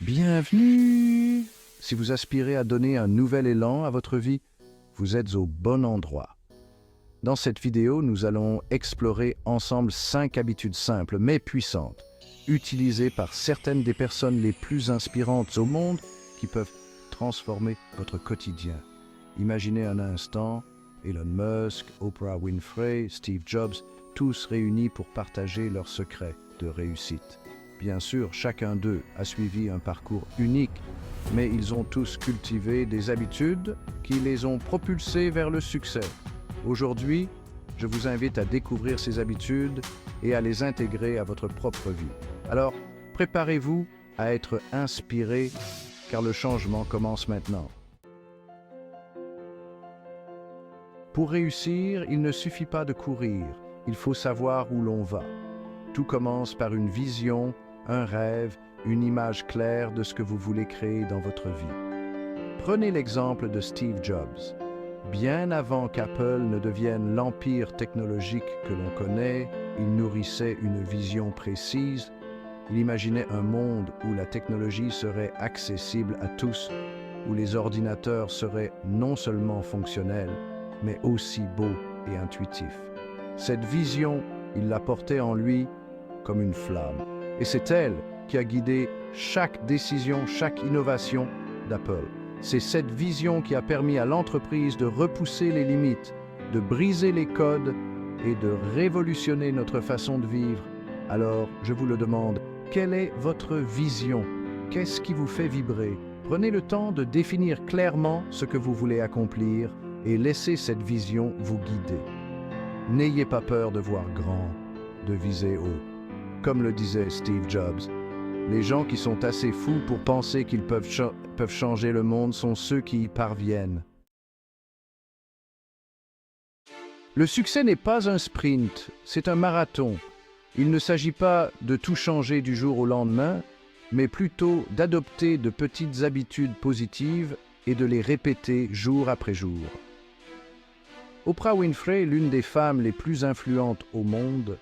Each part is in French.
Bienvenue! Si vous aspirez à donner un nouvel élan à votre vie, vous êtes au bon endroit. Dans cette vidéo, nous allons explorer ensemble 5 habitudes simples mais puissantes, utilisées par certaines des personnes les plus inspirantes au monde qui peuvent transformer votre quotidien. Imaginez un instant, Elon Musk, Oprah Winfrey, Steve Jobs, tous réunis pour partager leurs secrets de réussite. Bien sûr, chacun d'eux a suivi un parcours unique, mais ils ont tous cultivé des habitudes qui les ont propulsés vers le succès. Aujourd'hui, je vous invite à découvrir ces habitudes et à les intégrer à votre propre vie. Alors, préparez-vous à être inspiré, car le changement commence maintenant. Pour réussir, il ne suffit pas de courir, il faut savoir où l'on va. Tout commence par une vision, un rêve, une image claire de ce que vous voulez créer dans votre vie. Prenez l'exemple de Steve Jobs. Bien avant qu'Apple ne devienne l'empire technologique que l'on connaît, il nourrissait une vision précise. Il imaginait un monde où la technologie serait accessible à tous, où les ordinateurs seraient non seulement fonctionnels, mais aussi beaux et intuitifs. Cette vision, il la portait en lui comme une flamme. Et c'est elle qui a guidé chaque décision, chaque innovation d'Apple. C'est cette vision qui a permis à l'entreprise de repousser les limites, de briser les codes et de révolutionner notre façon de vivre. Alors, je vous le demande, quelle est votre vision? Qu'est-ce qui vous fait vibrer? Prenez le temps de définir clairement ce que vous voulez accomplir et laissez cette vision vous guider. N'ayez pas peur de voir grand, de viser haut. Comme le disait Steve Jobs, les gens qui sont assez fous pour penser qu'ils peuvent changer le monde sont ceux qui y parviennent. Le succès n'est pas un sprint, c'est un marathon. Il ne s'agit pas de tout changer du jour au lendemain, mais plutôt d'adopter de petites habitudes positives et de les répéter jour après jour. Oprah Winfrey, l'une des femmes les plus influentes au monde,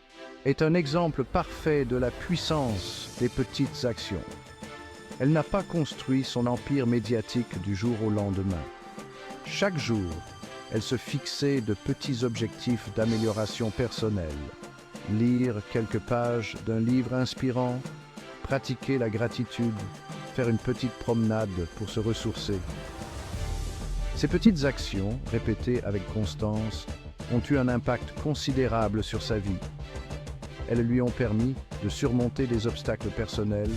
est un exemple parfait de la puissance des petites actions. Elle n'a pas construit son empire médiatique du jour au lendemain. Chaque jour, elle se fixait de petits objectifs d'amélioration personnelle. Lire quelques pages d'un livre inspirant, pratiquer la gratitude, faire une petite promenade pour se ressourcer. Ces petites actions, répétées avec constance, ont eu un impact considérable sur sa vie. Elles lui ont permis de surmonter des obstacles personnels,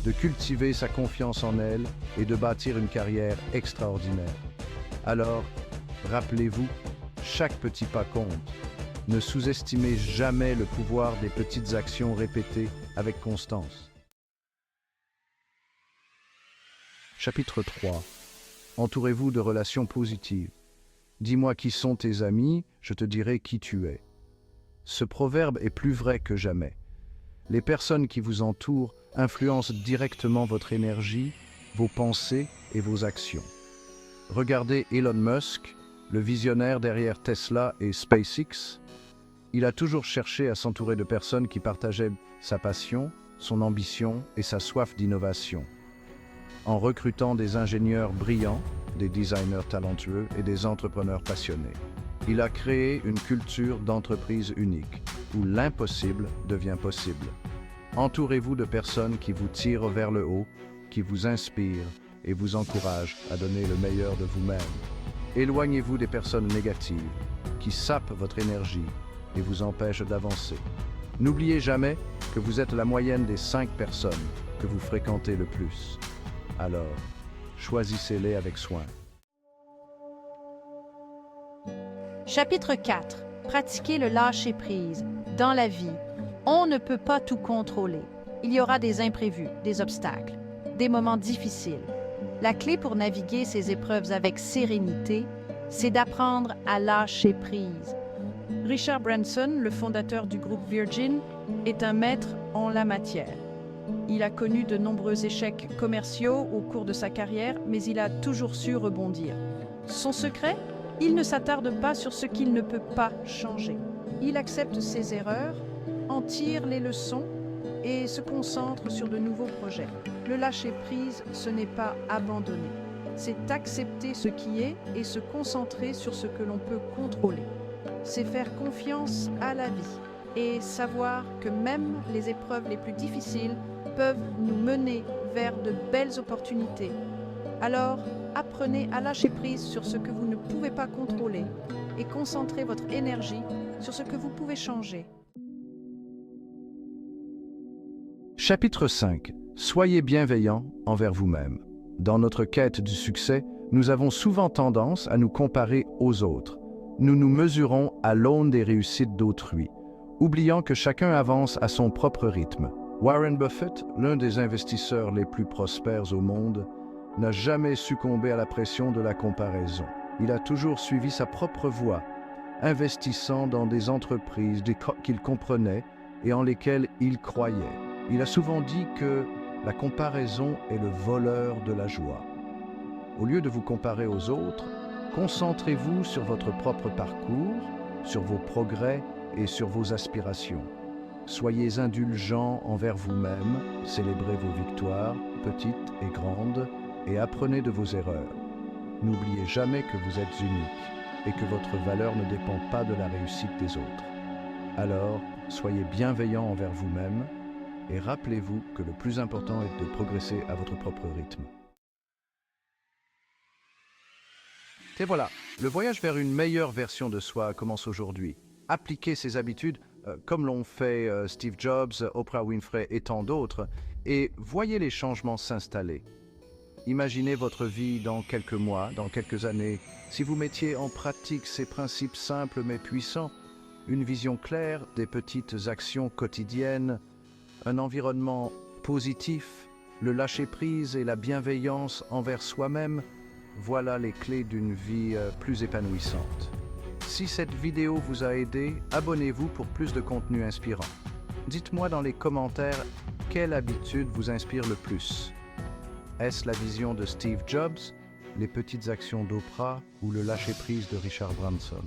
de cultiver sa confiance en elle et de bâtir une carrière extraordinaire. Alors, rappelez-vous, chaque petit pas compte. Ne sous-estimez jamais le pouvoir des petites actions répétées avec constance. Chapitre 3. Entourez-vous de relations positives. Dis-moi qui sont tes amis, je te dirai qui tu es. Ce proverbe est plus vrai que jamais. Les personnes qui vous entourent influencent directement votre énergie, vos pensées et vos actions. Regardez Elon Musk, le visionnaire derrière Tesla et SpaceX. Il a toujours cherché à s'entourer de personnes qui partageaient sa passion, son ambition et sa soif d'innovation. En recrutant des ingénieurs brillants, des designers talentueux et des entrepreneurs passionnés. Il a créé une culture d'entreprise unique, où l'impossible devient possible. Entourez-vous de personnes qui vous tirent vers le haut, qui vous inspirent et vous encouragent à donner le meilleur de vous-même. Éloignez-vous des personnes négatives, qui sapent votre énergie et vous empêchent d'avancer. N'oubliez jamais que vous êtes la moyenne des 5 personnes que vous fréquentez le plus. Alors, choisissez-les avec soin. Chapitre 4. Pratiquer le lâcher-prise. Dans la vie, on ne peut pas tout contrôler. Il y aura des imprévus, des obstacles, des moments difficiles. La clé pour naviguer ces épreuves avec sérénité, c'est d'apprendre à lâcher prise. Richard Branson, le fondateur du groupe Virgin, est un maître en la matière. Il a connu de nombreux échecs commerciaux au cours de sa carrière, mais il a toujours su rebondir. Son secret ? Il ne s'attarde pas sur ce qu'il ne peut pas changer. Il accepte ses erreurs, en tire les leçons et se concentre sur de nouveaux projets. Le lâcher-prise, ce n'est pas abandonner. C'est accepter ce qui est et se concentrer sur ce que l'on peut contrôler. C'est faire confiance à la vie et savoir que même les épreuves les plus difficiles peuvent nous mener vers de belles opportunités. Alors, apprenez à lâcher prise sur ce que vous ne pouvez pas contrôler et concentrez votre énergie sur ce que vous pouvez changer. Chapitre 5. Soyez bienveillant envers vous-même. Dans notre quête du succès, nous avons souvent tendance à nous comparer aux autres. Nous nous mesurons à l'aune des réussites d'autrui, oubliant que chacun avance à son propre rythme. Warren Buffett, l'un des investisseurs les plus prospères au monde, n'a jamais succombé à la pression de la comparaison. Il a toujours suivi sa propre voie, investissant dans des entreprises qu'il comprenait et en lesquelles il croyait. Il a souvent dit que la comparaison est le voleur de la joie. Au lieu de vous comparer aux autres, concentrez-vous sur votre propre parcours, sur vos progrès et sur vos aspirations. Soyez indulgents envers vous-même, célébrez vos victoires, petites et grandes, et apprenez de vos erreurs. N'oubliez jamais que vous êtes unique et que votre valeur ne dépend pas de la réussite des autres. Alors, soyez bienveillants envers vous-même et rappelez-vous que le plus important est de progresser à votre propre rythme. Et voilà, le voyage vers une meilleure version de soi commence aujourd'hui. Appliquez ces habitudes comme l'ont fait Steve Jobs, Oprah Winfrey et tant d'autres, et voyez les changements s'installer. Imaginez votre vie dans quelques mois, dans quelques années, si vous mettiez en pratique ces principes simples mais puissants, une vision claire, des petites actions quotidiennes, un environnement positif, le lâcher-prise et la bienveillance envers soi-même, voilà les clés d'une vie plus épanouissante. Si cette vidéo vous a aidé, abonnez-vous pour plus de contenu inspirant. Dites-moi dans les commentaires quelle habitude vous inspire le plus. Est-ce la vision de Steve Jobs, les petites actions d'Oprah ou le lâcher-prise de Richard Branson?